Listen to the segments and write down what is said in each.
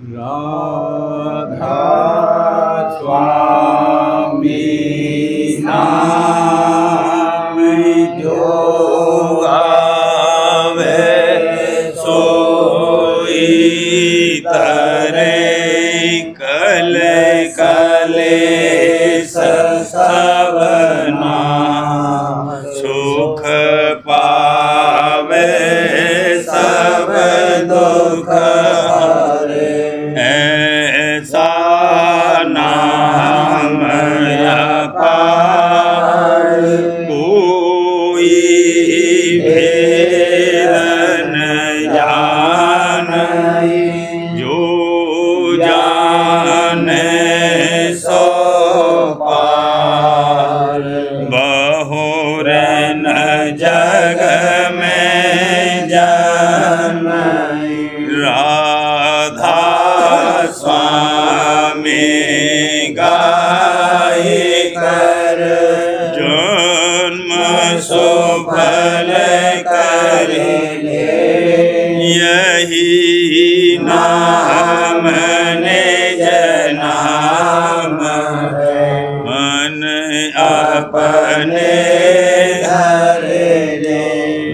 राधा स्वामी नाम जो गावे सोई तरे कल कलेस सबना सुख पावे सब दुख ऐसा नाम अपार कोई भेद न जाने जो जाने सो पार बहुर न जग में जन्म राधा स्वामी गाय कर जन्म सुफल कर यही नाम निज नाम मन अपने धर ले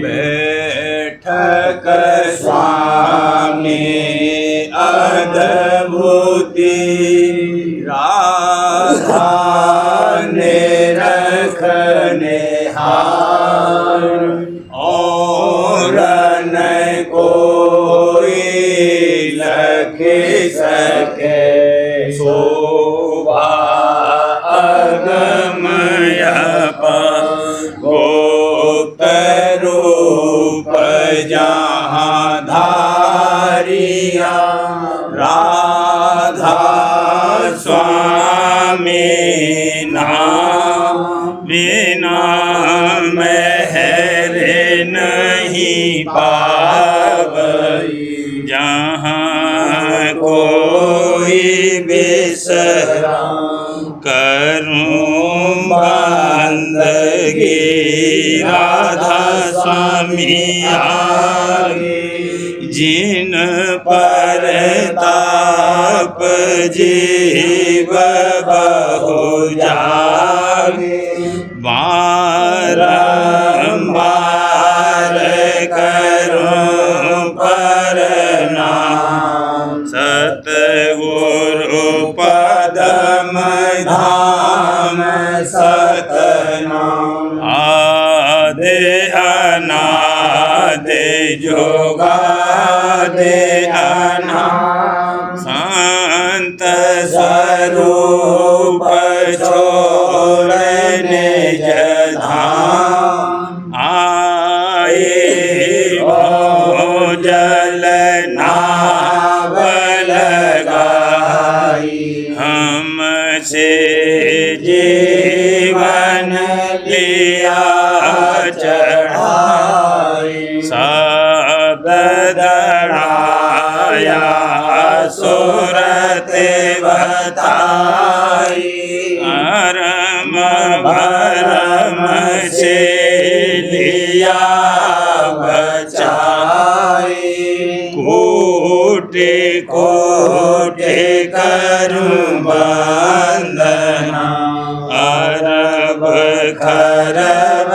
बैठक स्वामी अद्भुति राधा ने रखने हार और न कोई लख सके शोभा अगमय गोप्त रूप जहाँ धारिया राधा स्वामी नाम बिना महर नहीं पावई जहाँ कोई विश्राम करूं बंदगी राधा स्वामी आगे जिन पर ताप जीव बहु जागे बारंबार करूं प्रणाम सतगुरु पदम धाम सतनाम आदि अनादि जोगादि अनाम संत स्वरूप छोड़ने जधाम आए जल नाव लगाई हमसे जीवन लिया चढ़ाई सब दड़ाया सूरत बताई अरम भरम से लिया बचाई कोटि कोटि करूं वंदना अरब खरब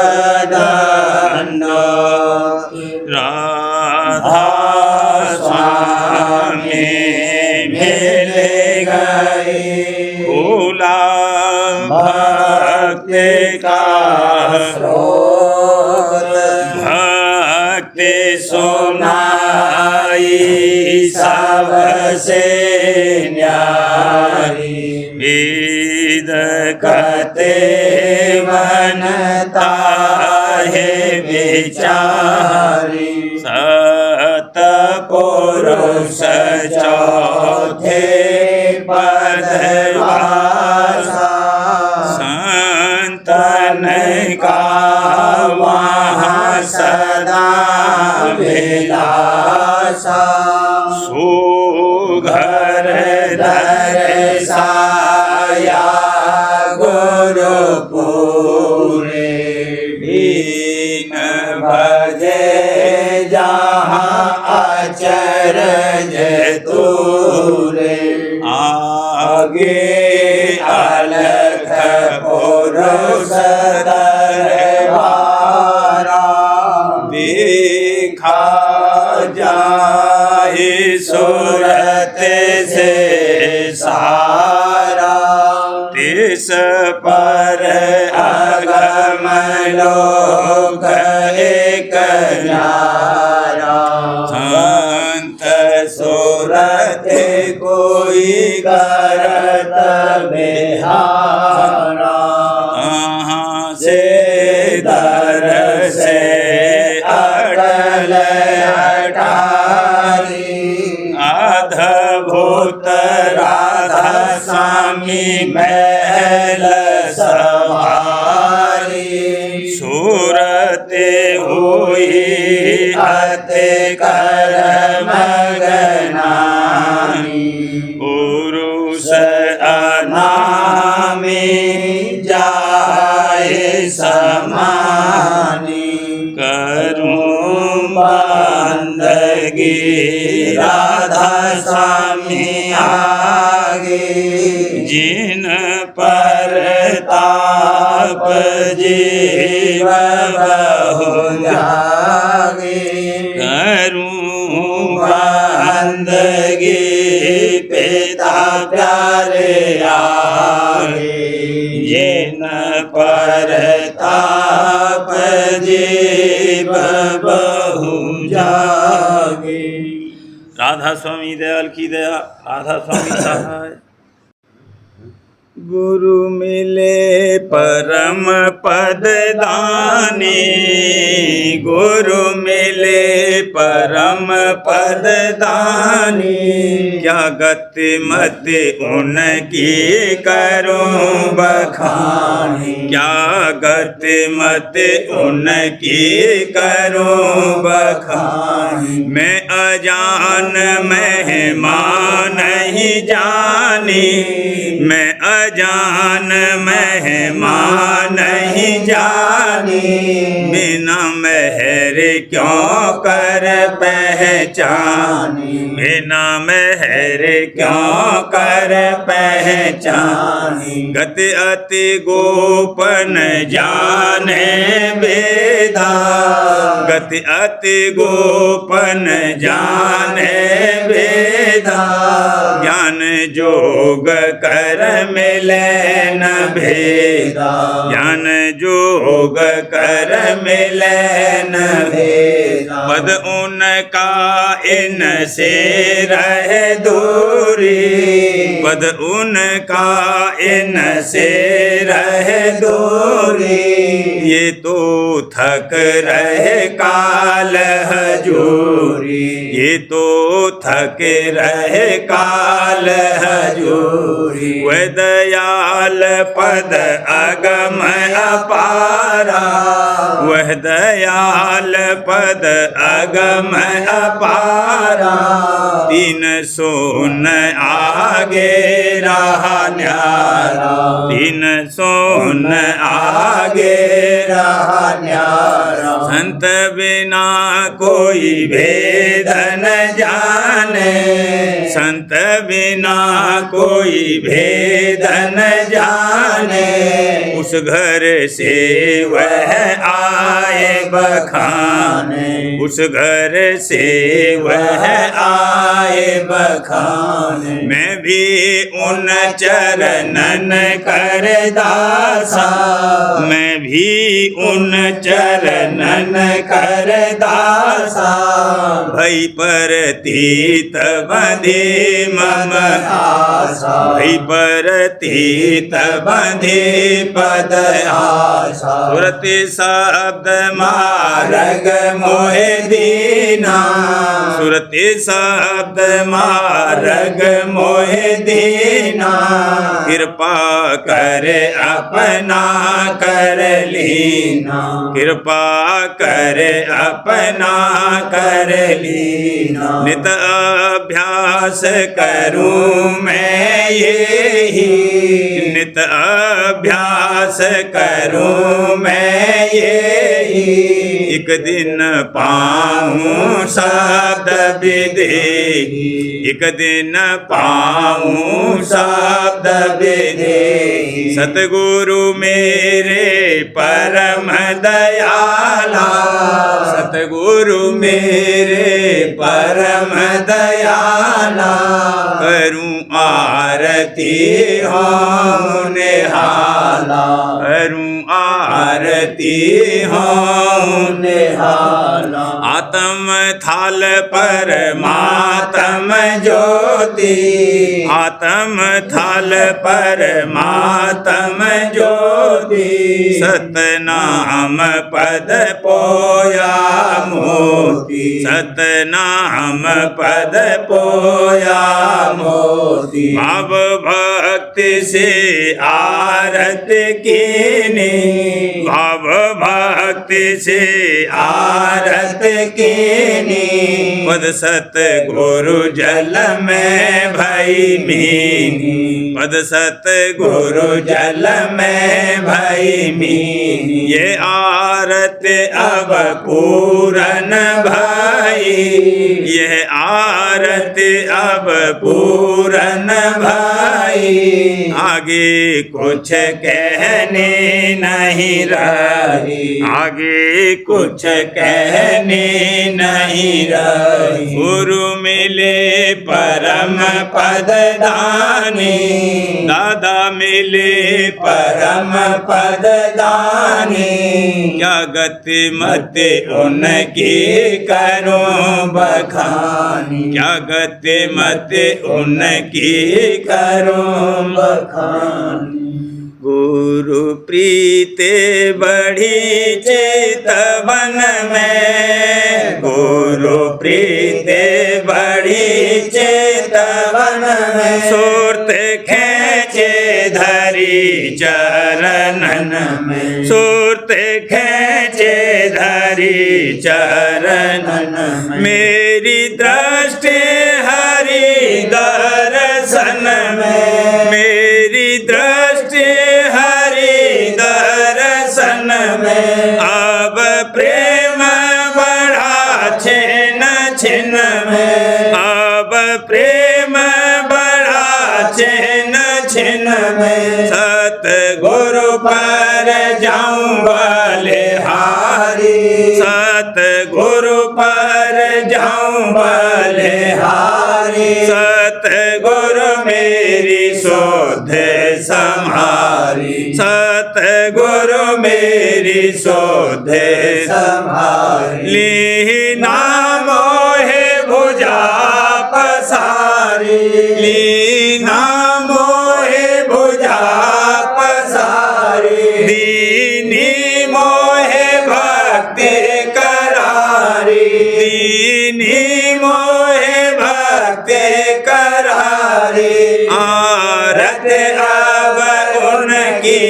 दंड राधा स्वामी मिल गए भोला भक्ति का स्रोत भक्ति सुनाई सबसे न्यारी वेद कहते बनता है विचारी सत पुरुष चौथे पदवासा संतन का वहाँ सदा विलासा सुघर दर्शाया गुरुपुरे दीन भजे जहाँ अचरज तूरे आगे अलख पुरुष दरबारा देखा जाए सूरत से सारा तिस पर अगम लोक एक न्यारा संत सूरत कोई करत बिहारा से दर से अटल अटारी अद्भुत राधा स्वामी महल सवारी सूरत हुई अति कर मगनानी पुरुष अनामी जाए समानी करूं बंदगी राधा स्वामी आगे जिन पर ताप जीव बहु जागे करूं बंदगी पिता प्यारे आगे जिन पर ताप जीव बहु जागे। राधा स्वामी दयाल की दया, राधा स्वामी सहाय। गुरु मिले परम पद दानी, गुरु मिले परम पद दानी, क्या गति मति उनकी करूं बखानी, क्या गति मति उनकी करूं बखानी। मैं अजान महिमा नहीं जानी, मैं अजान महिमा नहीं जानी, बिना मेहर क्यों कर पहचानी, बिना मेहर क्यों कर पहचानी। गति अति गोपन जाने वेदा, गति अति गोपन जाने वेदा, ज्ञान जोग कर मिले न भेदा, ज्ञान जोग कर मिले न भेदा। पद उनका इनसे रहे दूरी, पद उनका इनसे रहे दूरी, ये तो थक रहे काल हजूरी, ये तो थक रहे काल हजूरी। वह दयाल पद अगम अपारा, वह दयाल पद अगम अपारा, तीन सोन आगे रहा न्यारा, तीन सोन आगे रहा न्यारा। संत बिना कोई भेद न जाने, संत बिना कोई भेद न जाने, उस घर से वह आए बखाने, उस घर से वह आए बखाने। मैं भी उन चरणन कर दासा, मैं भी उन चरणन कर दासा, भई परतीत बंधे मम आशा, भई परतीत बंधे पद आशा। सुरति शब्द मार्ग मोहे दीना, सुरति शब्द मार्ग मोहे दीना, कृपा कर अपना कर लीना, कृपा कर अपना कर लीना। नित अभ्यास करूं मैं यही, नित नित अभ्यास करूं मैं यही, एक दिन पाऊं शब्द विदेही, एक दिन पाऊं शब्द विदेही। सतगुरु मेरे परम दयाला, सतगुरु मेरे परम दयाला, करूं आरती हूँ निहाला, करूं आरती हूँ निहाला। आत्म थाल परमात्म ज्योति, आत्म थाल परमात्म ज्योति, सतनाम पद पोया मोती, सतनाम पद पोया मोती। भाव भक्ति से आरत कीनी, भाव भक्ति से आरत कीनी, पद सत गुरु जल में भई मीनी, पद सत गुरु जल में भई मीनी। ये आरत अब पूरन भाई, यह आरत अब पूरन भाई, आगे कुछ कहने नहीं रही, आगे कुछ कहने नहीं रही। गुरु मिले परम पद दानी, दादा मिले परम पद दानी, क्या गति मति उनकी करूं बखानी, क्या गति मति उनकी करूं बखानी। गुरु प्रीते बढ़ी चेतवन में, गुरु प्रीते बढ़ी चेतवन में, सुरत खेचे धरी चरणन में, सुरत खेचे धरी चरणन में। मेरी दृष्टि हरि दर्शन में, मेरी दृष्टि हरि दर्शन में, अब प्रेम बढ़ा छिन छिन में, अब प्रेम बढ़ा छिन छिन में। सतगुरु पर जाऊं बलिहारी, सतगुरु पर जाऊं बलिहारी, सतगुरु मेरी शोध संहारी, सतगुरु मेरी शोध संहारी। ली नाम मोहे भुजा पसारी, ली नाम मोहे भुजा पसारी, दीनी मोहे भक्ति करारी, दीनी मोहे भक्ति करारी। आरत अब उनकी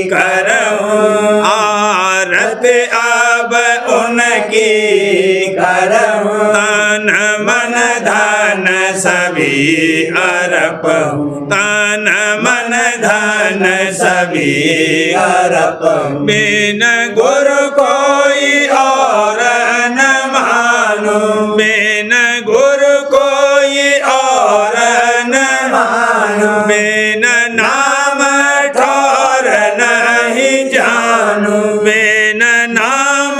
करऊं, आरत अब उनकी करऊं, तन मन धन सभी अर्पऊं, तन मन धन सभी अर्पऊं। बिन गुरु कोई और न मानूं, बिन गुरु कोई और न मानूं, बिन नाम ठौर नहीं जानूं, बिन नाम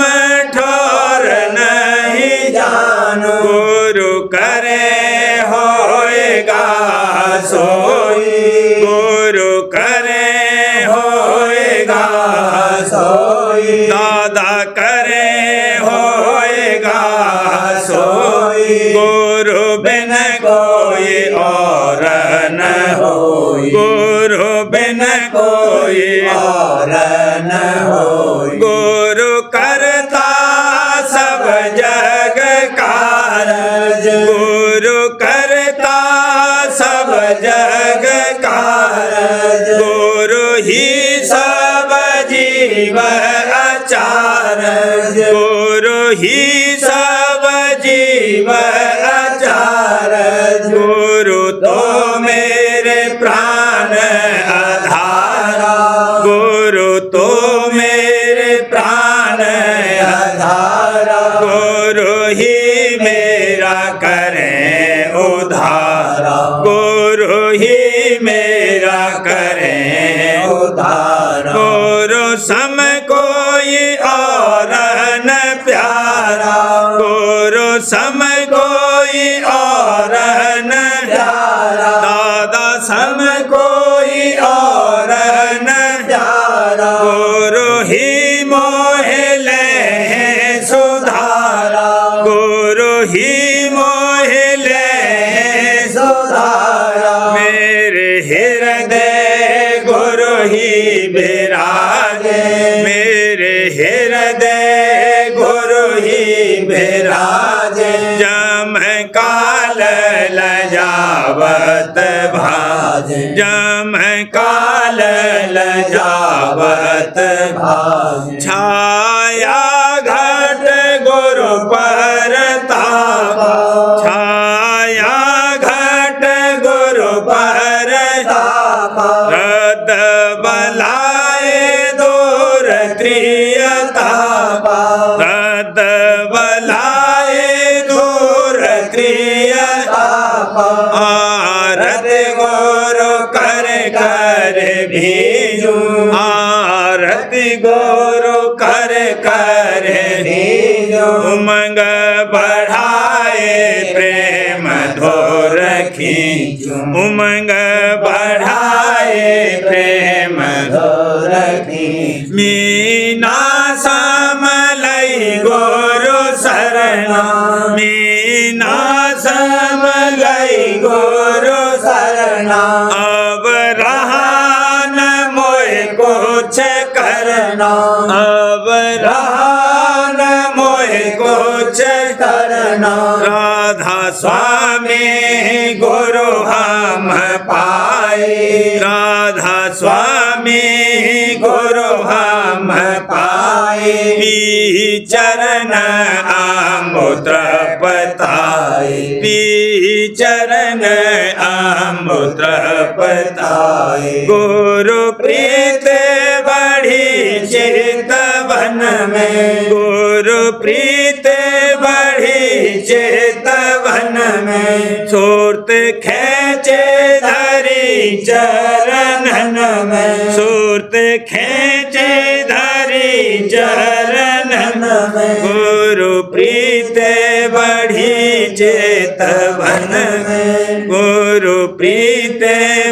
ठौर नहीं जानूं। गुरु करे होएगा सोई, गुरु करे होएगा सोई, दादा करे होएगा सोई। गुरु बिन कोई और न होई, गुरु बिन कोई और न होई। गुरु करता सब जग कारज, गुरु करता सब जग कारज, गुरु ही सब जीव आचारज, गुरु ही सब जीव आचारज। गुरु तो मेरे प्राण आधार, तो मेरे प्राण आधारा, गुरु ही मेरा करे उधारा, गुरु ही मेरा करे उधारा। गुरु सम कोई और न प्यारा, गुरु सम कोई और न प्यारा, दादा सम कोई और न प्यारा। गुरु ही मोहे ले सुधारा, गुरु ही मोहे ले सुधारा। मेरे हृदय गुरु ही विराजे, मेरे हृदय गुरु ही विराजे। जम काल लजावत भाजे, जम काल लजावत भाजे। छाया घट गुरु पर तापा, छाया घट गुरु पर तापा। रद बलाए दूर त्रियतापा, रद बलाए दूर त्रियतापा। आरती गुरु कर कर भेजू, आरती गुरु कर कर भेजू। उमंग बढ़ाए प्रेम धोर खींचू, उमंग बढ़ाए प्रेम धोर खींचू। मीना समलई गुरु शरणा, मीना समलई गुरु शरणा। अब रहा न मोए कुछ करना, अब रहा न मोए कुछ करना। राधा स्वामी गुरु हम पाए, राधा स्वामी गुरु हम पाए। पी चरण आमूत्र पताए, पी चरण आमूत्र पताए। गुरु प्रीत बढ़ी चितवन में, गुरु प्रीत बढ़ी चितवन में। सूरत खेचे धरी चरणन में, सूरत खेचे धरी चरणन में। गुरु प्रीत बढ़ी चेतवन में, गुरु प्रीत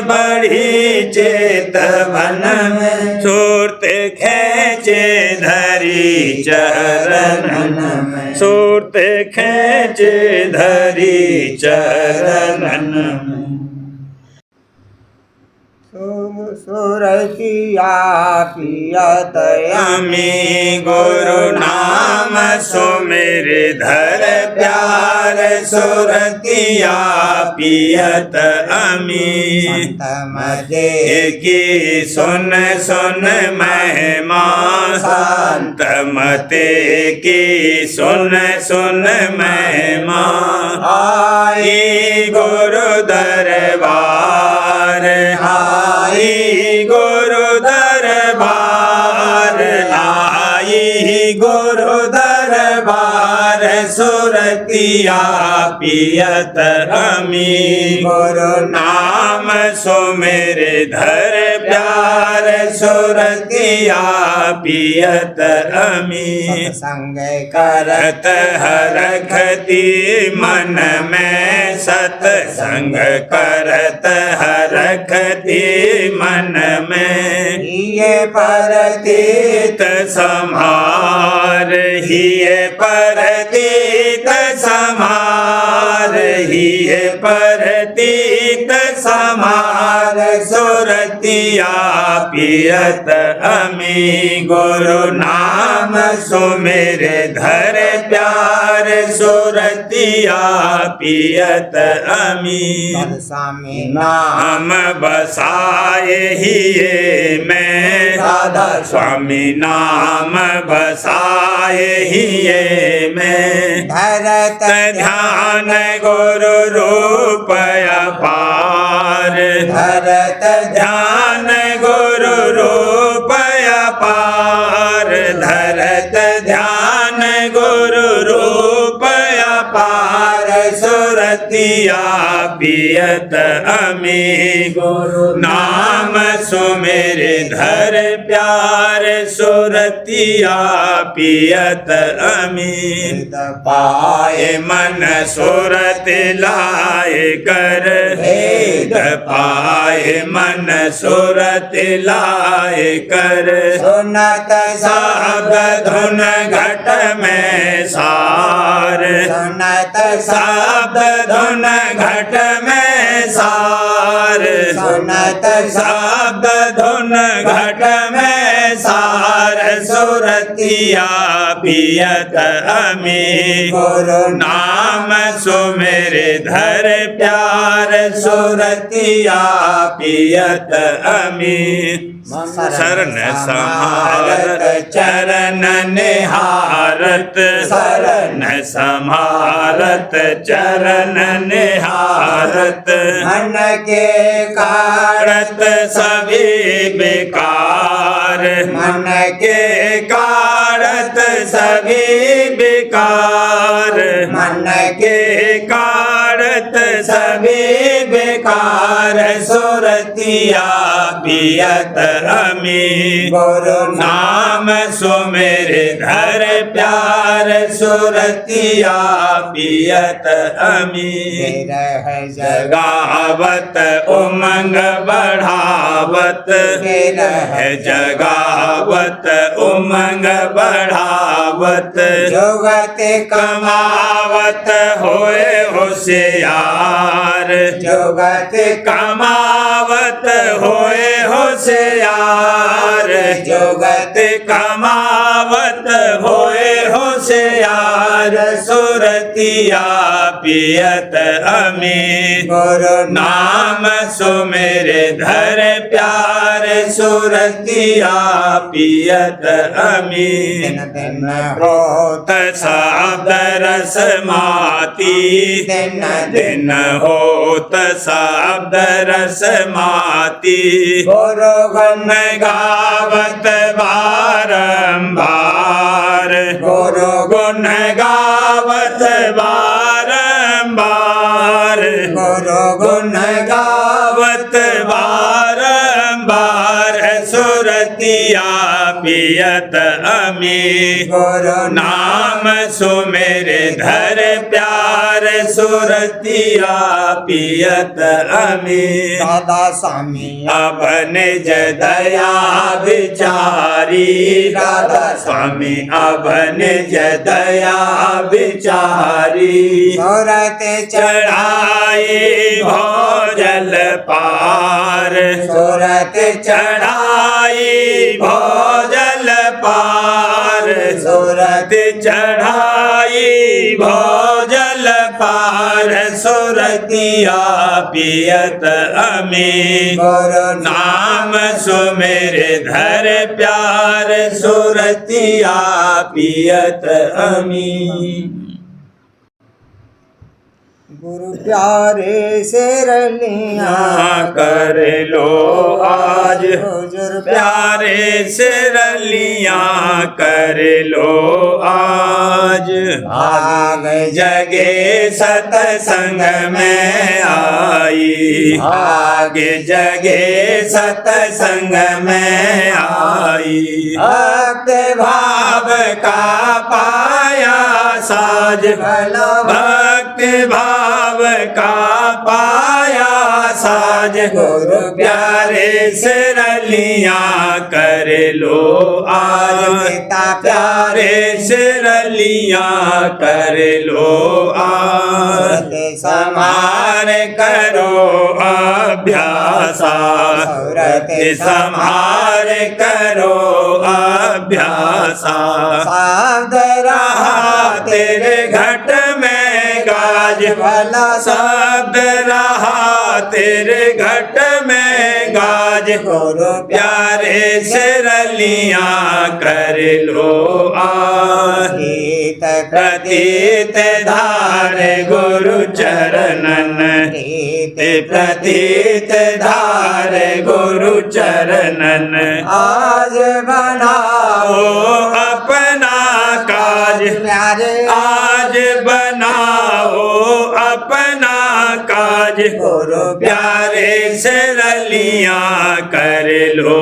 बढ़ी चेतवन में। सूरत खेचे धरी चरणन में, सूरत खेचे धरी चरणन में। सुरतिया पियत अमी गुरु नाम सुमिर धर प्यार, सुरतिया पियत अमी। संत मते की सुन सुन महिमा, संत मते की सुन सुन महिमा। आई गुरु दरबार, आई गुरु दरबार, आई गुरु दरबार। सुरतिया पियत अमी गुरु नाम सुमिर धर प्यार, सुरतिया पियत अमी। संग करत हरखती मन में, सतसंग करत हरखती मन में। ये परतीत समार, हिये परतीत समार, हिये परतीत समार। सुरतिया पियत अमी गुरु नाम सुमिर धर प्यार, सुरतिया पियत अमी। स्वामी नाम बसाए हिये में, राधा स्वामी नाम बसाए हिये में। धरत ध्यान गुरु रूप अपार, धरत ध्यान गुरु रूप अपार। सुरतिया पियत अमी गुरु नाम सुमेरे धर प्यार सुरतिया पियत अमी पाए मन सुरत लाए कर भेद पाए मन सुरत लाए कर सुनत शब्द धुन घट में सार सुनत शब्द धुन घट में सार सुनत शब्द धुन घट में सार सुरतिया पियत अमी गुरु नाम सुमेरे धर प्यार सुरतिया पियत अमी शरण समारत चरण निहारत शरण समारत चरण निहारत मन के कारत सभी बेकार मन के कारत सभी बेकार मन के कारत सभी बेकार सुरतिया पियत अमी गुरु नाम सुमेरे धर प्यार सुरतिया पियत अमी जगावत उमंग बढ़ावत जगावत उमंग बढ़ावत जुगत कमावत होए होशियार जुगत कमावत होए होशियार जुगत कमावत होए होशियार सुरतिया पियत अमी गुरु नाम सुमेरे धर प्यार सुरतिया पियत अमी दिन होत शब्द रस माती दिन दिन होत शब्द रस माती गुरु गुण गावत बारंबार गुरु गुण गावत बारंबार गुरु गुण गावत बारंबार सुरतिया पियत अमी गुरु नाम सुमेरे धर प्यार सुरतिया पियत अमी दादा स्वामी अब निज दया विचारी राधा स्वामी अब निज दया विचारी सुरत चढ़ाई भोजल पार सुरत चढ़ाई भोजल पार सुरत चढ़ाई भोजल पार सुरतिया पियत अमी गुरु नाम सुमेरे धर प्यार सुरतिया पियत अमी गुरु प्यारे से रलिया कर लो आज हुजूर प्यारे से रलिया कर लो आज भाग जगे सतसंग में आई भाग जगे सतसंग में आई भक्त भाव का पाया साज भक्त भाव का पाया साज गुरु प्यारे से रलिया कर लो आज पिता प्यारे से रलिया कर लो आज समार करो अभ्यासा समार करो अभ्यासा साध रहा तेरे घट में गाज भला शब्द रहा तेरे घट में गाज गुरु प्यारे से रलिया कर लो आहित प्रतीत धार गुरु चरणन प्रतीत धार गुरु चरणन आज बनाओ अपना काज प्यारे आज बनाओ अपना आज गुरु प्यारे से रलियां कर लो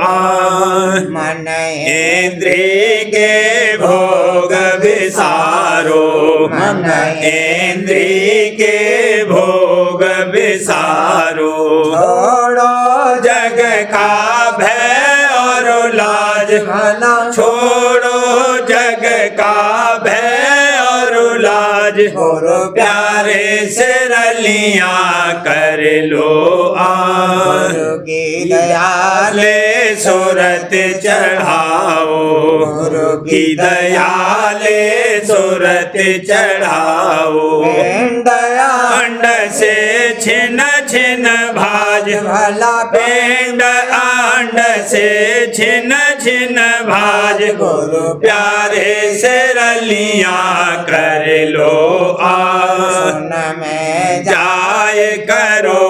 आज। मन इंद्रिय के भोग विसारो, मन इंद्रिय के भोग विसारो। छोड़ो जग का भय और लाज, भला छोड़ो जग का भय और लाज। गुरु प्यारे से रलियां कर लो आज। गुरु की दयाल ले सूरत चढ़ाओ, गुरु की दयाले सूरत चढ़ाओ। दया अंड से छिन छिन भाज, भला पेंड अंड से छिन छिन भाज। गुरु प्यारे से रलियां कर लो आज। सुन में जाय करो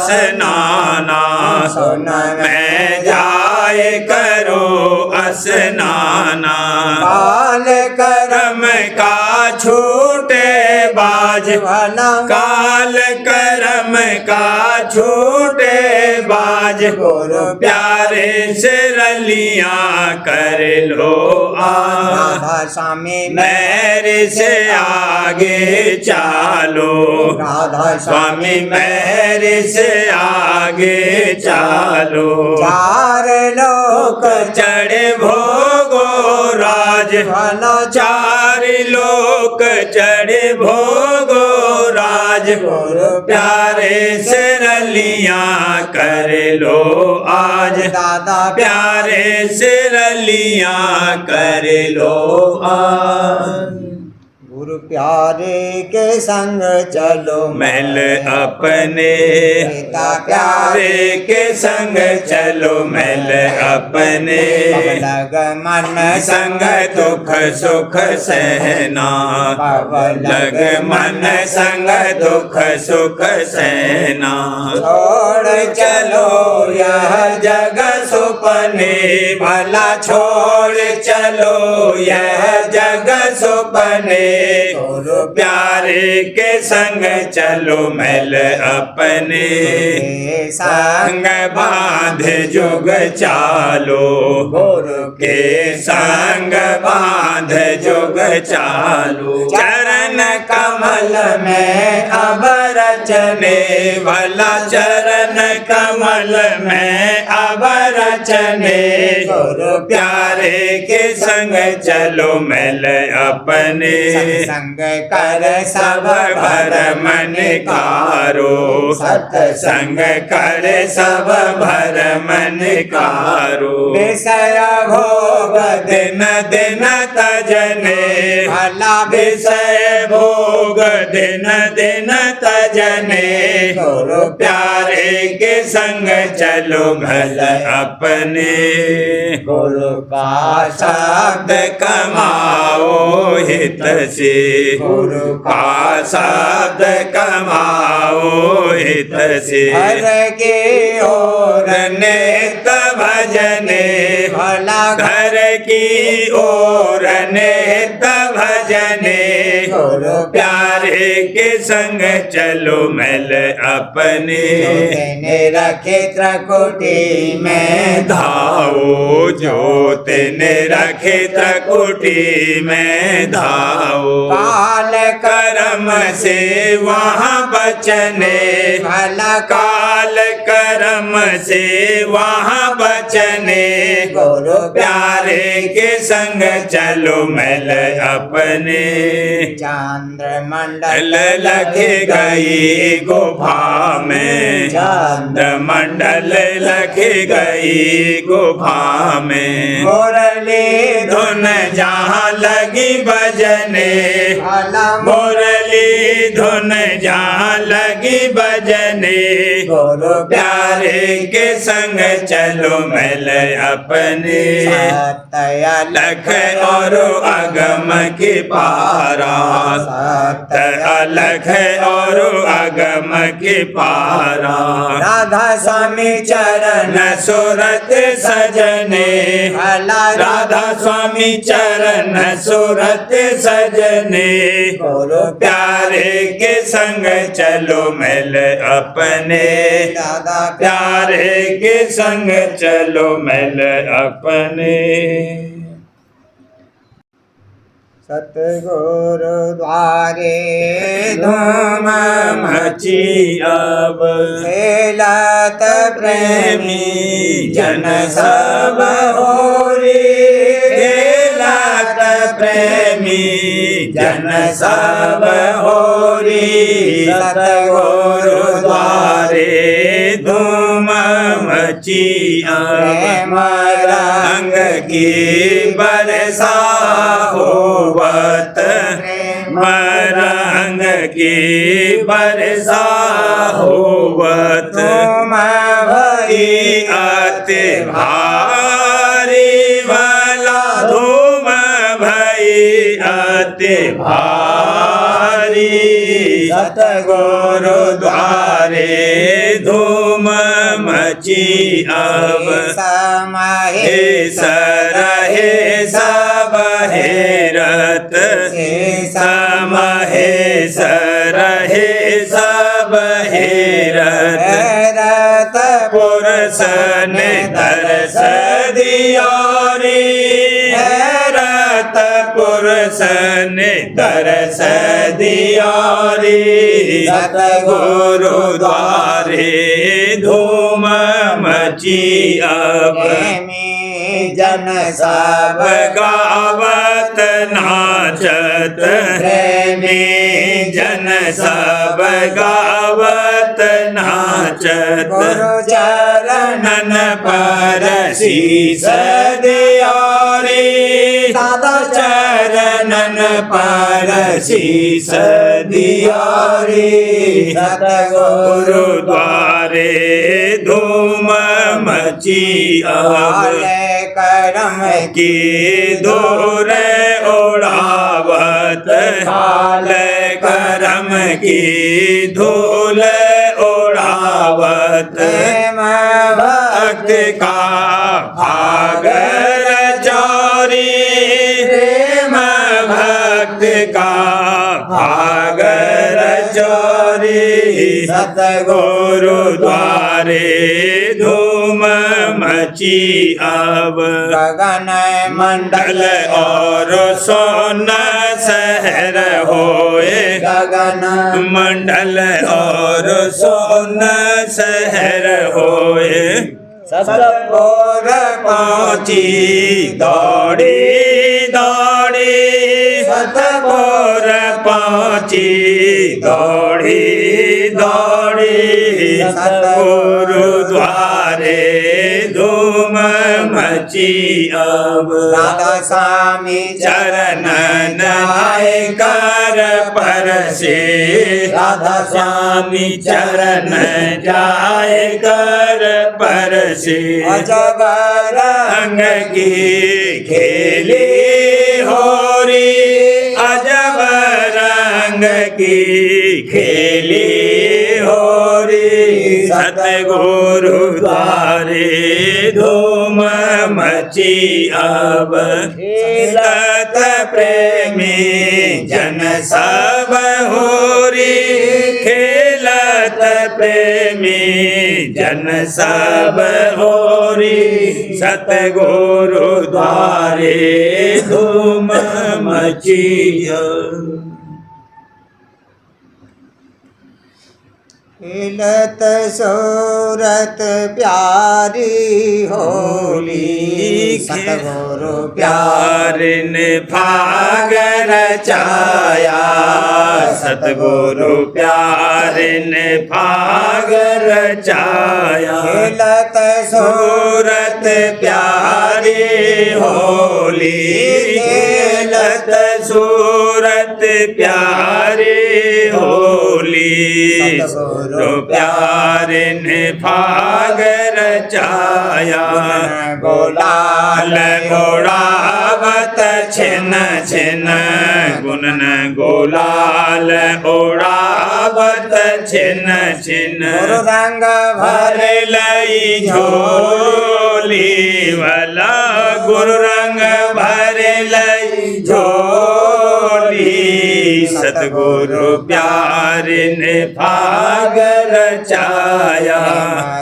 स्नाना, सुन मैं जाय करो स्नाना। काल कर्म का छूटे बाज, भला काल कर्म का छूटे बाज। गुरु प्यारे से रलियां कर लो आज। राधा स्वामी मेरे से आगे चालो, राधा स्वामी मेरे से आगे चालो। चार लोक चढ़े भोगो राज, भला चार लोक चढ़े भोगो राज। गुरु प्यारे से रलियां कर लो आज। दादा प्यारे से रलियां कर लो आज। गुरु प्यारे के संग चलो महल अपने, पिता प्यारे प्यारे के संग चलो महल अपने। लग मन संग दुख सुख सहना, लग मन संग दुख सुख सहना। छोड़ चलो यह जग सुपने, भला छोड़ चलो यह जग सुपने। गुरु प्यारे के संग चलो महल अपने। संग बांध जुग चालो, गुरु के संग बांध जुग चालो। चरण कमल में अब रचने, भला चरण कमल में अब रचने। गुरु प्यारे के संग चलो महल अपने। संग कर सब भर मन कारो, सत्संग कर सब भर मन कारो। विषय भोग दिन दिन तजने, भला विषय भोग दिन दिन तजने। गुरु प्यारे के संग चलो भल अपने। गुरु का शब्द कमाओ हित से, गुरु का शब्द कमाओ हित से। हर के ओर नित भजने, भला घर की ओर नित भजने। गुरु प्यारे के संग चलो महल अपने। तेने रखे त्रकुटी में धाओ जो तेने रखे त्रकुटी में धाओ। काल कर्म से वहाँ बचने, भला काल कर्म से वहाँ बचने। गुरु प्यारे के संग चलो महल अपने। चंद्रमंडल लख गई गुफा में, चंद्रमंडल लख गई गुफा में। मुरली धुन जहाँ लगी बजने, भला मुरली धुन जहाँ लगी बजने। सजने गुरु प्यारे के संग चलो मेल अपने सत्य लख और अगम के पारा सत्य अलख और अगम के पारा राधा स्वामी चरण न सुरत सजने राधा स्वामी चरण सुरत सजने गुरु प्यारे के संग चलो मेल अपने दादा प्यारे के संग चलो मेल अपने सतगुरु द्वारे धूम मची अब खेलत प्रेमी जन सब होरी खेलत प्रेमी जन सब होरी सतगुरु द्वारे धूम मची अब रंग की बरसा होवत रंग की बरसा होवत भई आते भारी वाला धूम भई आते भारी सतगुरु द्वारे धूम मची अब हे सर हे सब हेरत समहे सर हे सब हेरत पुरुष ने दर्श दियोरी हेरत पुरुष ने दर्श दियोरी सतगुरु द्वारे धूम मची अब जन सब गावत नाचत प्रेमी जन सब गावत नाचत गुरु चरणन पर शीस दियोरी दादा चरणन पर शीस दियोरी सतगुरु द्वारे धूम मची अब करम की दूर उड़ावत हाल करम की धूल उड़ावत भक्त का भागर चोरी प्रेम भक्त का भागर चोरी सतगुरु द्वारे धूम मची अब गगन मंडल और सोना शहर होए गगन मंडल और सोना शहर होए सतगुर पहुंची दौड़ी दौड़ी सतगुर पहुंची दौड़ी दौड़ी सतगुरु द्वारे धूम मची अब राधा स्वामी चरण नाय कर परसे राधा स्वामी चरण जाय कर परसे अजब रंग की खेली होरी अजब रंग की खेली होरी सतगुरु द्वारे धूम मची अब खेलत प्रेमी जन सब होरी खेलत प्रेमी जन सब होरी सतगुरु द्वारे धूम मची हिलत सूरत प्यारी होली सतगुरु प्यार ने भाग रचाया सतगुरु प्यार ने भाग रचाया हिलत सूरत प्यारी होली हिलत सूरत प्यारे होली सतगुरु प्यारे ने भाग रचाया गुलाल उड़ावत छिन छिन गुनन गुलाल उड़ावत छिन छिन गुरु रंग भर लई झोली वाला गुरु रंग भर लई झोली सतगुरु प्यारे ने भाग रचाया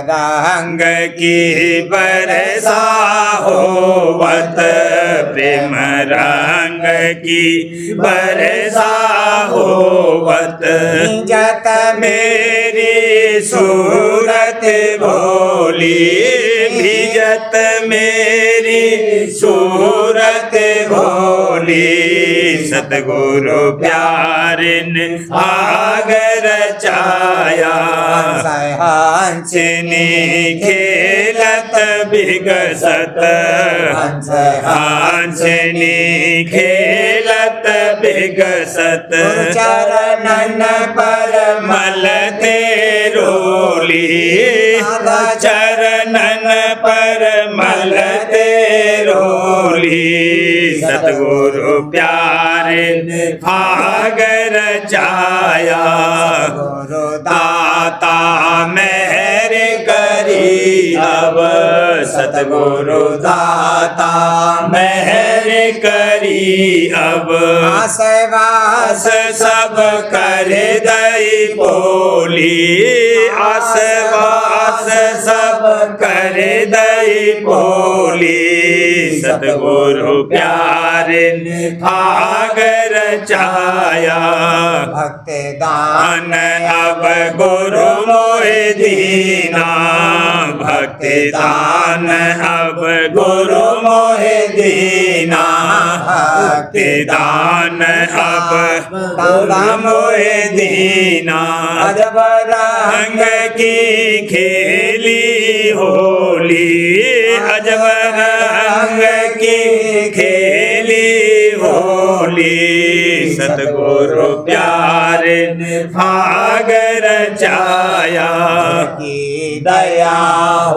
रंग की बरसा होवत प्रेम रंग की बरसा होवत जत मेरी सूरत भोली भिजत मेरी सूरत भोली सतगुरु प्यारे ने भाग रचाया हंसनी खेलत विगसत हंसनी खेलत विगसत चरणन पर मलते रोली चरणन पर मलते रोली सतगुरु प्यारे ने भाग रचाया गुरु दाता मेहर करी अब सतगुरु दाता मेहर करी अब आसवास सब कर दई बोली आसवास सब कर दई बोली सतगुरु प्यारे ने भाग रचाया भक्त दान अब गुरु मोहि दीना भक्ति दान अब गुरु मोहि दीना भक्ति दान अब गुरु मोहि दीना अजब रंग की खेली होली अजब रंग की खेली होली सतगुरु प्यारे ने भाग रचाया की दया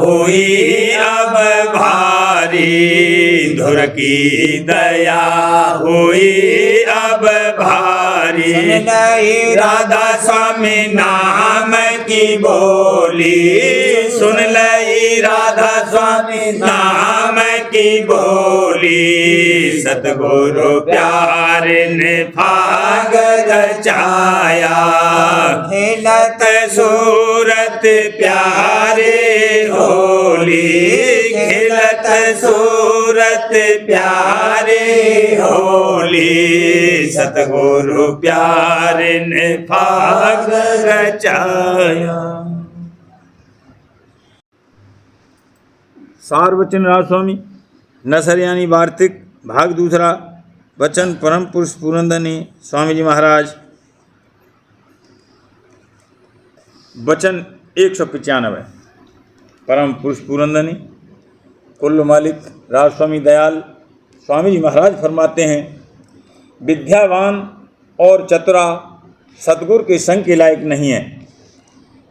हुई अब भारी धुर की दया हुई अब भारी नहीं राधा स्वामी नाम की बोली सुन लई राधा स्वामी नाम की बोली सतगुरु प्यारे ने भाग रचाया खेलत सूरत प्यारे होली खेलत सूरत प्यारे होली सतगुरु प्यारे ने भाग रचाया। सारवचन राजस्वामी नसर यानी वार्तिक भाग दूसरा। वचन परम पुरुष पुरंदनी स्वामी जी महाराज। वचन 195। परम पुरुष पुरंदनी कुल्ल मालिक राजस्वामी दयाल स्वामी जी महाराज फरमाते हैं, विद्यावान और चतुरा सतगुरु के संग के लायक नहीं है,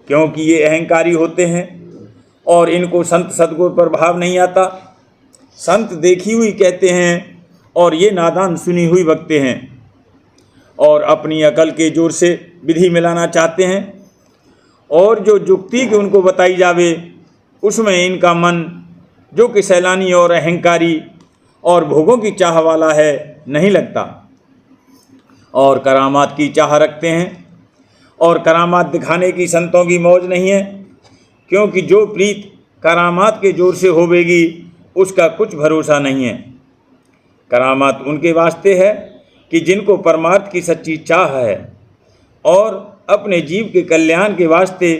क्योंकि ये अहंकारी होते हैं और इनको संत सतगुरु पर भाव नहीं आता। संत देखी हुई कहते हैं और ये नादान सुनी हुई बकते हैं और अपनी अकल के जोर से विधि मिलाना चाहते हैं, और जो जुक्ति की उनको बताई जावे उसमें इनका मन जो कि सैलानी और अहंकारी और भोगों की चाह वाला है नहीं लगता, और करामात की चाह रखते हैं। और करामात दिखाने की संतों की मौज नहीं है, क्योंकि जो प्रीत करामात के जोर से होवेगी उसका कुछ भरोसा नहीं है। करामात उनके वास्ते है कि जिनको परमार्थ की सच्ची चाह है और अपने जीव के कल्याण के वास्ते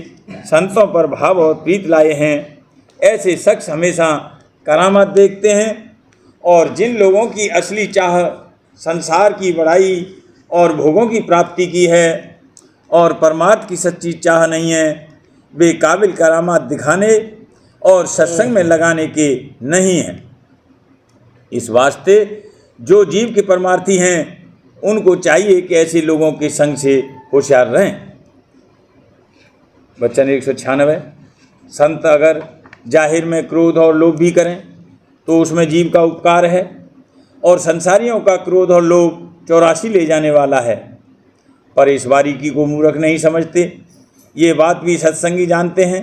संतों पर भाव और प्रीत लाए हैं। ऐसे शख्स हमेशा करामात देखते हैं, और जिन लोगों की असली चाह संसार की बड़ाई और भोगों की प्राप्ति की है और परमार्थ की सच्ची चाह नहीं है, वे काबिल करामात दिखाने और सत्संग में लगाने के नहीं हैं। इस वास्ते जो जीव के परमार्थी हैं उनको चाहिए कि ऐसे लोगों के संग से होशियार रहें। वचन 196। संत अगर जाहिर में क्रोध और लोभ भी करें तो उसमें जीव का उपकार है, और संसारियों का क्रोध और लोभ 84 ले जाने वाला है। पर इस बारीकी को मूर्ख नहीं समझते, ये बात भी सत्संगी जानते हैं।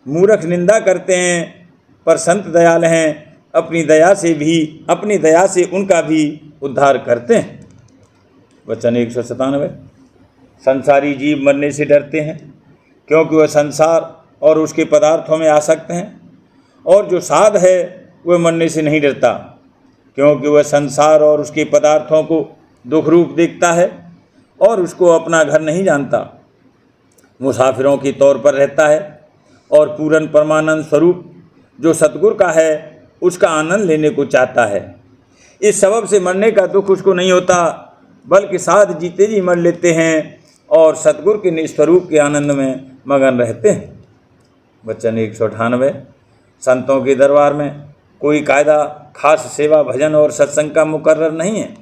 मूर्ख निंदा करते हैं, पर संत दयाल हैं, अपनी दया से उनका भी उद्धार करते हैं। वचन 197। संसारी जीव मरने से डरते हैं, क्योंकि वह संसार और उसके पदार्थों में आसक्त हैं, और जो साध है वह मरने से नहीं डरता, क्योंकि वह संसार और उसके पदार्थों को दुख रूप देखता है और उसको अपना घर नहीं जानता। मुसाफिरों के तौर पर रहता है, और पूर्ण परमानंद स्वरूप जो सतगुरु का है उसका आनंद लेने को चाहता है। इस सबब से मरने का दुख उसको नहीं होता, बल्कि साध जीते जी मर लेते हैं और सतगुरु के निस्वरूप के आनंद में मगन रहते हैं। वचन 198। संतों के दरबार में कोई कायदा, खास सेवा, भजन और सत्संग का मुकर्रर नहीं है,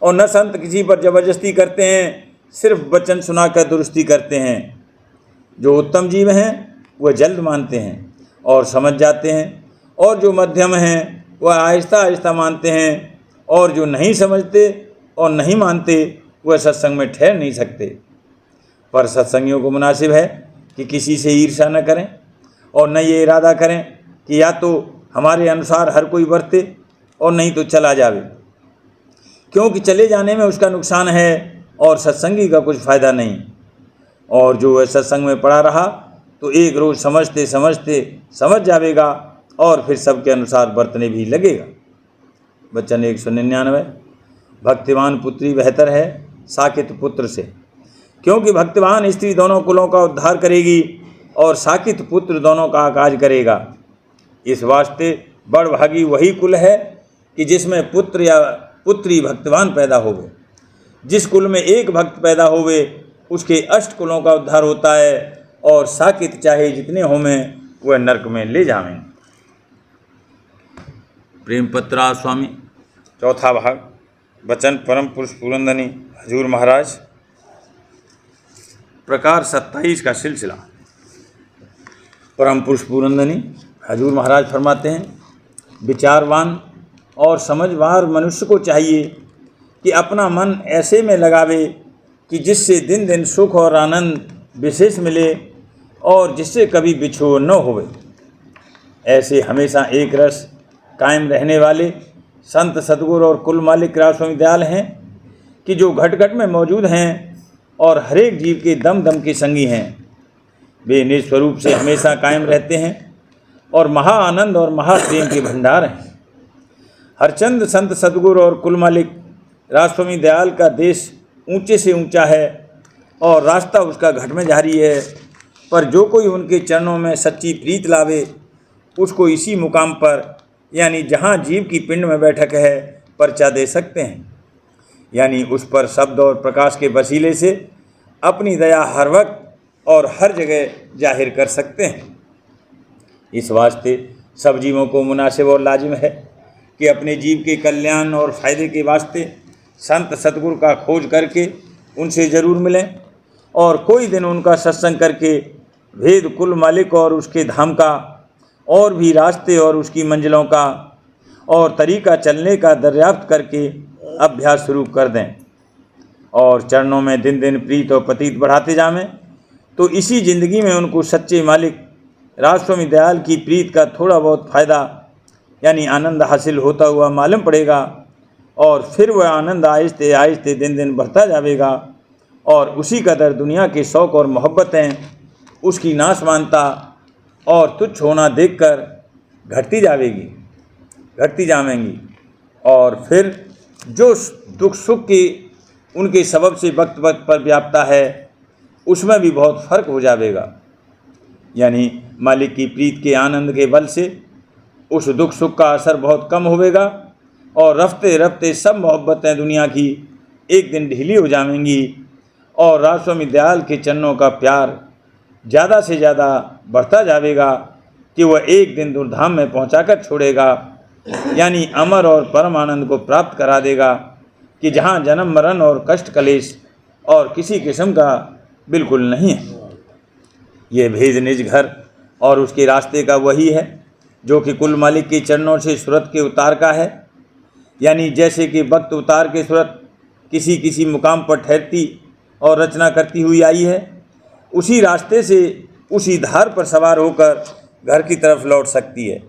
और न संत किसी पर जबरदस्ती करते हैं, सिर्फ वचन सुनाकर दुरुस्ती करते हैं। जो उत्तम जीव हैं वह जल्द मानते हैं और समझ जाते हैं, और जो मध्यम हैं वह आहिस्ता आहिस्ता मानते हैं, और जो नहीं समझते और नहीं मानते वह सत्संग में ठहर नहीं सकते। पर सत्संगियों को मुनासिब है कि किसी से ईर्ष्या न करें, और न ये इरादा करें कि या तो हमारे अनुसार हर कोई बरते और नहीं तो चला जावे, क्योंकि चले जाने में उसका नुकसान है और सत्संगी का कुछ फ़ायदा नहीं। और जो वह सत्संग में पड़ा रहा तो एक रोज़ समझते समझते समझ जाएगा, और फिर सबके अनुसार बरतने भी लगेगा। वचन 199। भक्तिवान पुत्री बेहतर है साकित पुत्र से, क्योंकि भक्तिवान स्त्री दोनों कुलों का उद्धार करेगी और साकित पुत्र दोनों का आकाज करेगा। इस वास्ते बड़ भागी वही कुल है कि जिसमें पुत्र या पुत्री भक्तिवान पैदा होवे। जिस कुल में एक भक्त पैदा होवे उसके 8 कुलों का उद्धार होता है, और साकित चाहे जितने होवें वह नरक में ले जावें। प्रेम पत्रा स्वामी, चौथा भाग। वचन परम पुरुष पुरंदनी हजूर महाराज, प्रकार 27 का सिलसिला। परम पुरुष पुरंदनी हजूर महाराज फरमाते हैं, विचारवान और समझवार मनुष्य को चाहिए कि अपना मन ऐसे में लगावे कि जिससे दिन दिन सुख और आनंद विशेष मिले, और जिससे कभी बिछोह न होवे। ऐसे हमेशा एक रस कायम रहने वाले संत सतगुरु और कुल मालिक राजस्वामी दयाल हैं कि जो घट घट में मौजूद हैं और हरेक जीव के दम दम के संगी हैं। वे निज स्वरूप से हमेशा कायम रहते हैं और महा आनंद और महाप्रेम के भंडार हैं। हरचंद संत सतगुरु और कुल मालिक राजस्वामी दयाल का देश ऊंचे से ऊंचा है और रास्ता उसका घट में जारी है, पर जो कोई उनके चरणों में सच्ची प्रीत लावे उसको इसी मुकाम पर, यानी जहाँ जीव की पिंड में बैठक है, पर्चा दे सकते हैं। यानी उस पर शब्द और प्रकाश के वसीले से अपनी दया हर वक्त और हर जगह जाहिर कर सकते हैं। इस वास्ते सब जीवों को मुनासिब और लाजिम है कि अपने जीव के कल्याण और फायदे के वास्ते संत सतगुरु का खोज करके उनसे ज़रूर मिलें, और कोई दिन उनका सत्संग करके भेद कुल मालिक और उसके धाम का, और भी रास्ते और उसकी मंजिलों का और तरीका चलने का दरियाफ्त करके अभ्यास शुरू कर दें, और चरणों में दिन दिन प्रीत और प्रतीत बढ़ाते जावें। तो इसी ज़िंदगी में उनको सच्चे मालिक राजस्वामी दयाल की प्रीत का थोड़ा बहुत फ़ायदा यानी आनंद हासिल होता हुआ मालूम पड़ेगा, और फिर वह आनंद आहिस्ते आहिस्ते दिन दिन बढ़ता जाएगा, और उसी कदर दुनिया के शौक़ और मोहब्बतें उसकी नाशमानता और तुच्छ होना देखकर घटती जावेंगी, और फिर जो दुख सुख की उनके सबब से वक्त वक्त पर व्यापता है उसमें भी बहुत फ़र्क हो जाएगा। यानी मालिक की प्रीत के आनंद के बल से उस दुख सुख का असर बहुत कम होवेगा, और रफ्ते रफ्ते सब मोहब्बतें दुनिया की एक दिन ढीली हो जाएंगी, और राजस्वामी दयाल के चरणों का प्यार ज़्यादा से ज़्यादा बढ़ता जाएगा कि वह एक दिन दुर्धाम में पहुंचाकर छोड़ेगा, यानी अमर और परम आनंद को प्राप्त करा देगा। कि जहाँ जन्म मरण और कष्ट कलेश और किसी किस्म का बिल्कुल नहीं है। ये भेद निज घर और उसके रास्ते का वही है जो कि कुल मालिक के चरणों से सूरत के उतार का है। यानी जैसे कि वक्त उतार के सूरत किसी किसी मुकाम पर ठहरती और रचना करती हुई आई है, उसी रास्ते से उसी धार पर सवार होकर घर की तरफ लौट सकती है।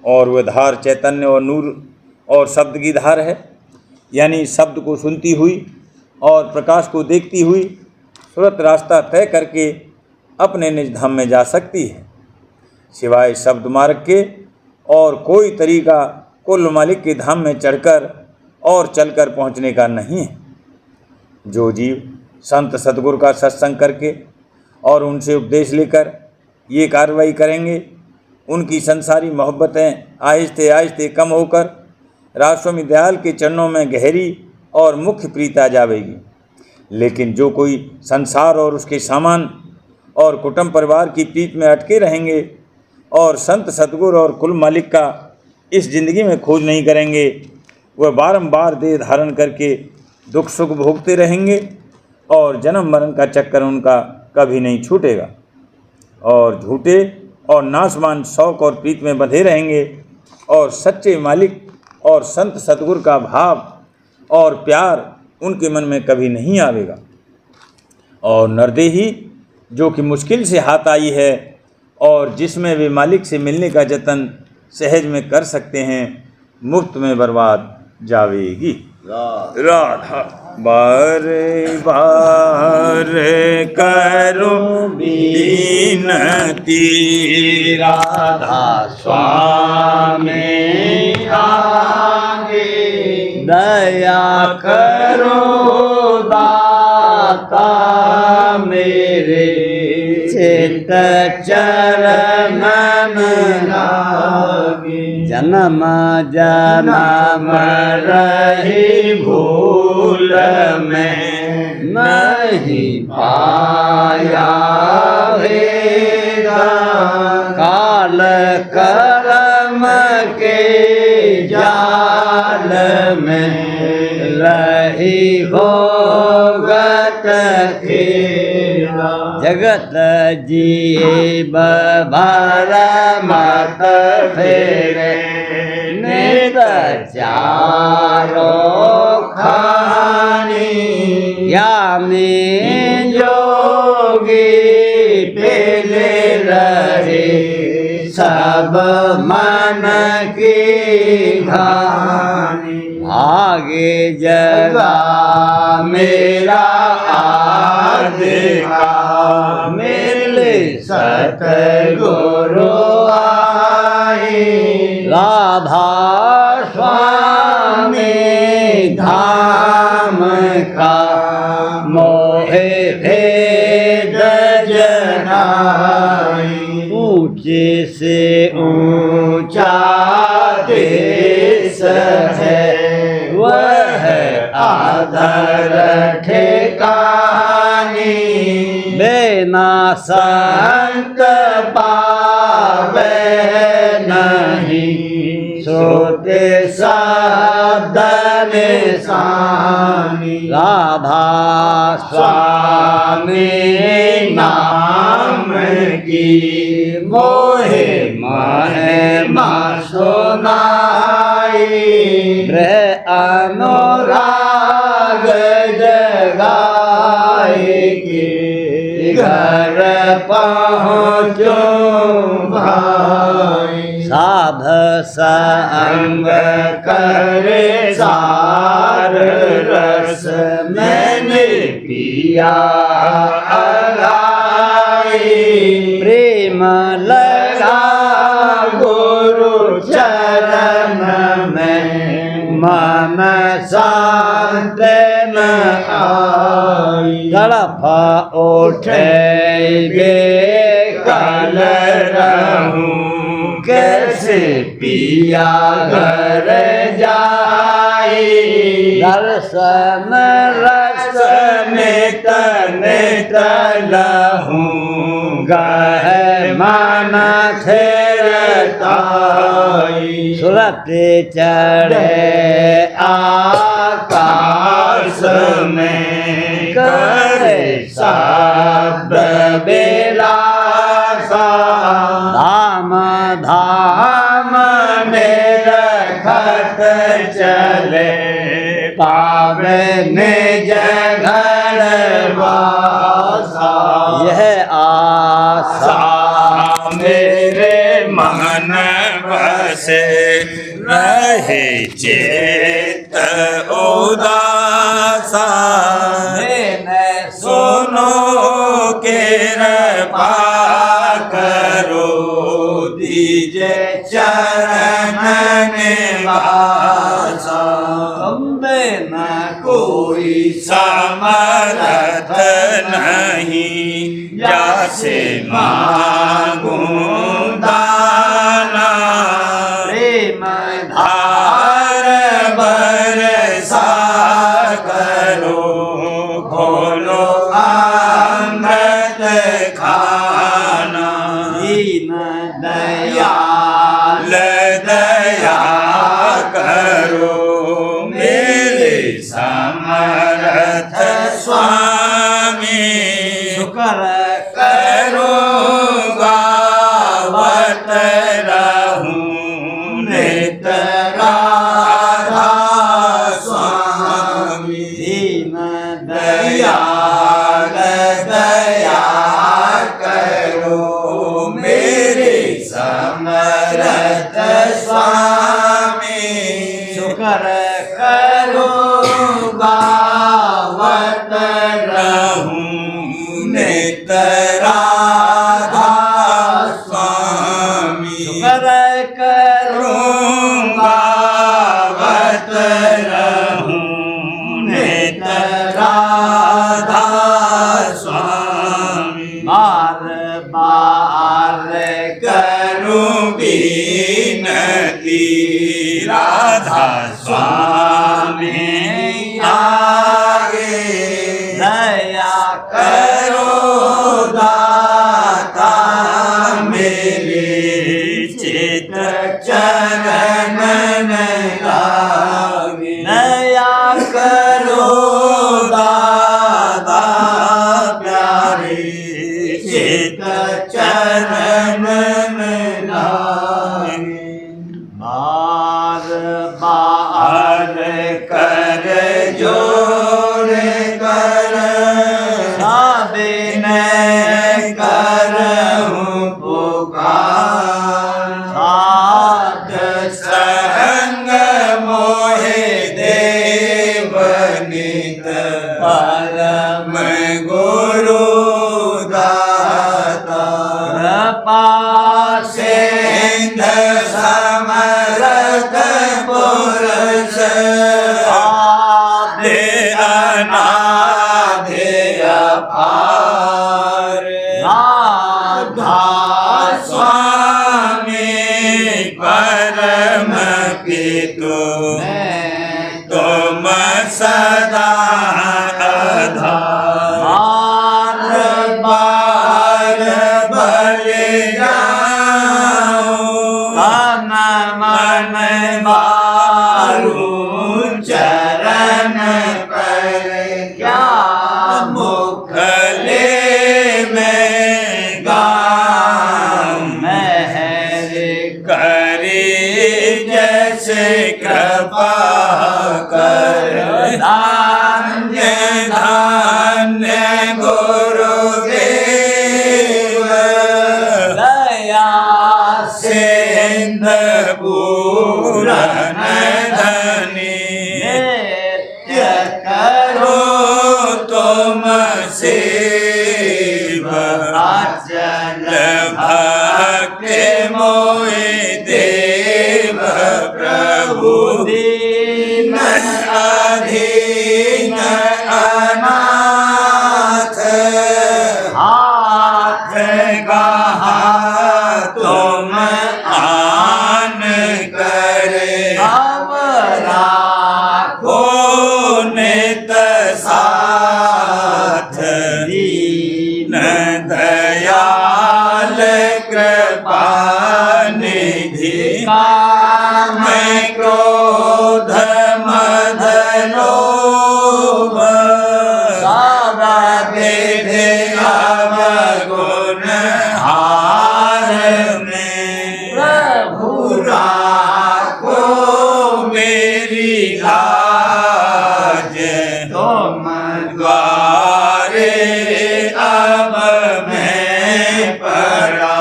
और वह धार चैतन्य और नूर और शब्द की धार है। यानी शब्द को सुनती हुई और प्रकाश को देखती हुई सूरत रास्ता तय करके अपने निज धाम में जा सकती है। सिवाय शब्द मार्ग के और कोई तरीका कुल मालिक के धाम में चढ़कर और चलकर पहुंचने का नहीं है। जो जीव संत सद्गुरु का सत्संग करके और उनसे उपदेश लेकर ये कार्रवाई करेंगे, उनकी संसारी मोहब्बतें आहिस्ते आहिस्ते कम होकर राजस्वामी दयाल के चरणों में गहरी और मुख्य प्रीत आ जाएगी। लेकिन जो कोई संसार और उसके सामान और कुटुंब परिवार की प्रीत में अटके रहेंगे और संत सद्गुरु और कुल मालिक का इस जिंदगी में खोज नहीं करेंगे, वह बारंबार देह धारण करके दुख सुख भोगते रहेंगे और जन्म मरण का चक्कर उनका कभी नहीं छूटेगा और झूठे और नाशवान शौक और प्रीत में बंधे रहेंगे और सच्चे मालिक और संत सद्गुरु का भाव और प्यार उनके मन में कभी नहीं आवेगा। और नरदेही जो कि मुश्किल से हाथ आई है और जिसमें वे मालिक से मिलने का जतन सहज में कर सकते हैं, मुफ्त में बर्बाद जावेगी। राधा बार बार करो बीनती, राधा स्वामी आगे दया करो दाता मेरे, चित चरणन लागे। जन्म जन्म रही भूल में नहीं पाया वेदा, काल कर्म के जाल में रही भोगत खेला। जगत जीव भर मत फेरे, नित चारो खानी, या में जोगी पेले रहे, सब मन की घानी। आगे जगा मेरा आदिका, मिले सतगुरु आए। राधा स्वामी धाम का मोहे भेद जनाई, ऊंचे से ऊंचा देश है, वह आधर ठिकानी। बिना संत पावे नहीं, सोते शब्द निशानी। राधा स्वामी नाम की मोहे महिमा सुनाई, गृह अनुराग जगाएगी, घर पहुँचो भाई। साध संग करे सार रस, मैंने पिया अलाई। प्रेम लगा गुरु चरण में, मन शांत न आई। तड़प उठे बेकल रहूं, कैसे पिया घर जाई। दर्शन रस नित नित लहूं, गह मन खेर ताई सुरत चढ़े आकाश में करे शब्द बेलासा धाम धाम में रखत चले पावे निज घर वासा यह आशा मेरे मन बसे रहे चेत उदासा सुनो कृपा करो दीजे चरण निवासा अम्बे न कोई समर्थ नहीं जैसे मांगूं दाना प्रेम धार बरसा करो खोलो अमृत खाना दीन दयाल दया करो मेरे समर्थ स्वामी शुक्र करो गावत रहूं नित राधा स्वामी दीन दयाल दया करो मेरे समर्थ स्वामी शुक्र करो गावत रहूं नित राधा स्वामी शुक्र करो गावत रहूं नित राधा स्वामी बार बार करूं बीनती राधा स्वामी आगे दया करो दाता मेरे चित चरण लागे दया करो दाता प्यारे चित चरण लागे बार बार कर जोड़ कर साबिन करहूं पुकार साध संग मोहे देव नित परम गुरु दाता कृपा सिंध समरथ पुरुष आदि अनादि अपार राधा स्वामी परम पितु तुम सदा आधार बार बलि जाऊं तन मन मारू चरण पर क्या मुखले में गाऊं महर करे जैसे कृपा कर धान्य धान्य गुरुदेव दया सिंध पूरन धनी नित्य करो तुम सेवा अचल भक्ति मोहि देव प्रभु दीन अधीन अनाथ हाथ कहा तुम आन करे अवरा हो नित साथ दीन न दयाल कृ कृपा निधि काम मैं क्रोध मद लोभ सब विधि अवगुण हार में प्रभु राखो मेरी लाज तुम द्वारे अब मैं पड़ा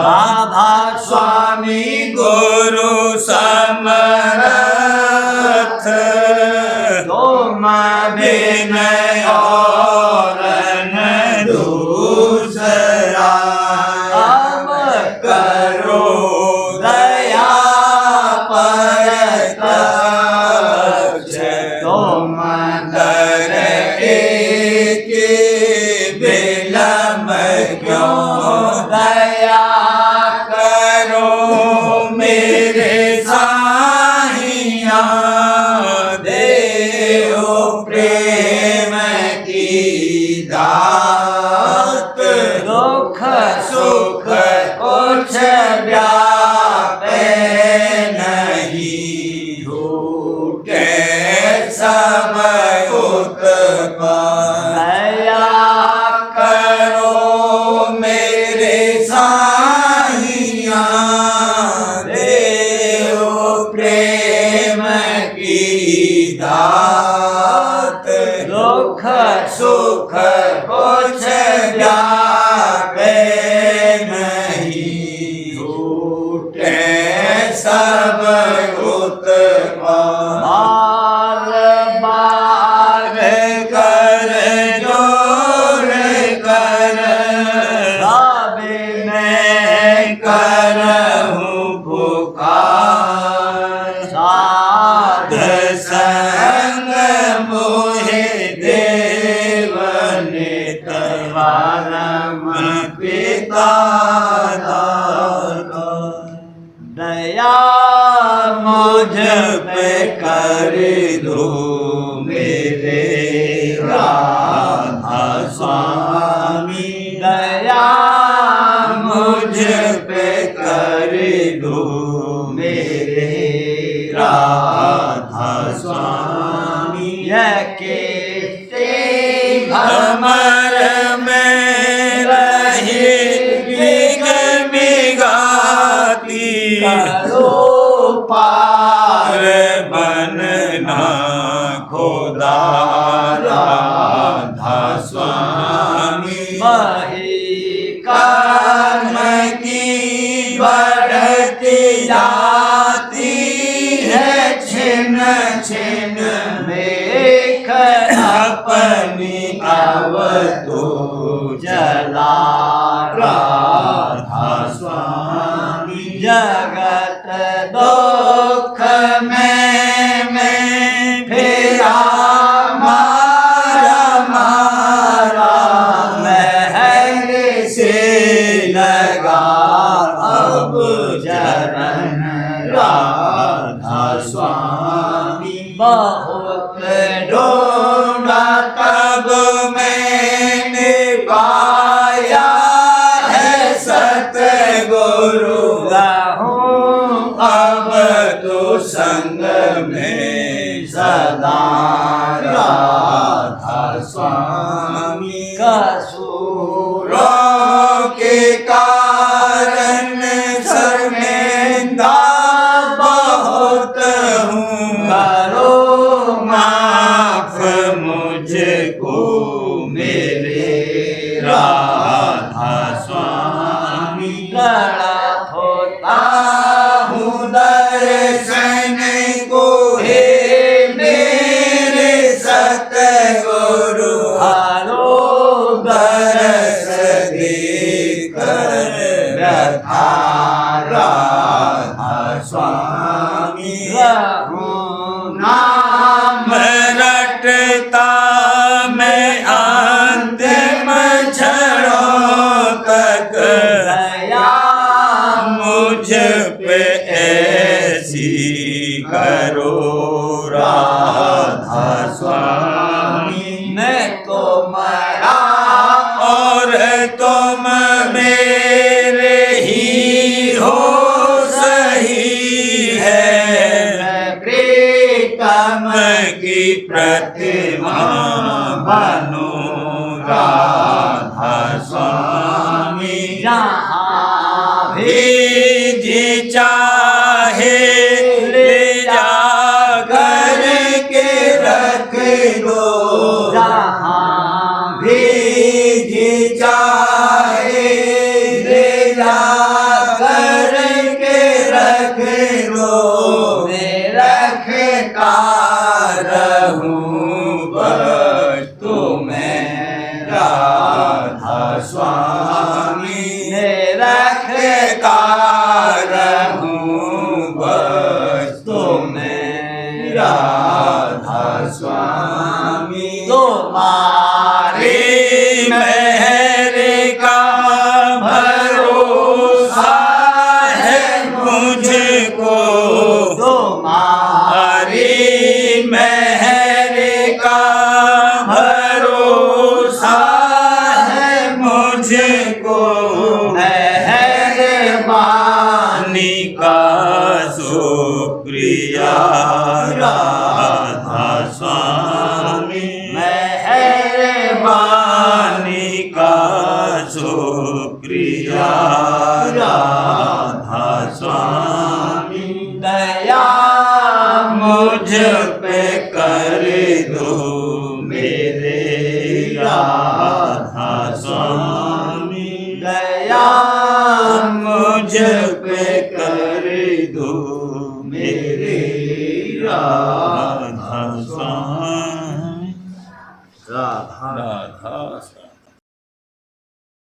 राधा स्वामी गुरु समरथ तुम विनय और न दूसरा अब करो दया परतक्ष तुम दर एक विलम क्यों दया करो मेरे साहिया देव प्रेम की दात दुख सुख कुछ व्यापे नहीं झूठे सब उत्पन्न दया करो मेरे साहिया देव प्रेम की दात दुख सुख कुछ व्यापे नहीं झूठे सब उत्पन्न बार बार कर जोर कर राबे मैं करहूँ पुकार साध संग मोहे देव नितवारम पिता दाता दया मुझ पे कर दो मेरे राधा स्वामी दया मुझ पे कर दो मेरे राधा स्वामी यह के भमर में रही बिग बिगाती करो पार बनना खुदा राधा स्वामी मही कर्म की बढ़ती जाती है छिन छिन देख अपनी अब तो जला राधा स्वामी जगत दुख में फिरा मारा मारा महल से लगा अब चरण राधा स्वामी बहुत ढूंढा तब मैंने पाया है सतगुरु रहूं अब तो संग में सदा राधा स्वामी कसूरों के कारण शर्मिंदा बहुत हूँ करो माफ मुझको मेरे राधा स्वामी लड़ा होता हूँ दर्शन को हे मेरे सतगुरु हारो दरस देकर व्यथा राधा स्वामी रहूं नाम रटता मैं अंतिम क्षणों तक दया मुझ पे ऐसी करो राधा स्वामी मैं तो मरा और तुम मेरे ही प्रतिमा बनो राधा स्वामी। जहाँ भी भी जी चाहे ले जा कर के रख दो। जहाँ भी जी चाहे ले जा कर के रख दो। मैं रखता रहूं बस तुम्हें राधा स्वामी। मैं रखता रहूं बस तुम्हें राधा स्वामी। तुम्हारे मेहर का भरोसा है मुझको। तुम्हारे मेहर का भरोसा है मुझको। मेहरबानी पानी का शुक्रिया राधा स्वामी। मेहरबानी पानी का शुक्रिया राधा स्वामी। दया मुझ पे कर दो मेरे राधा स्वामी। दया मुझ पे कर दो मेरे राधा स्वामी। राधा राधा स्वामी।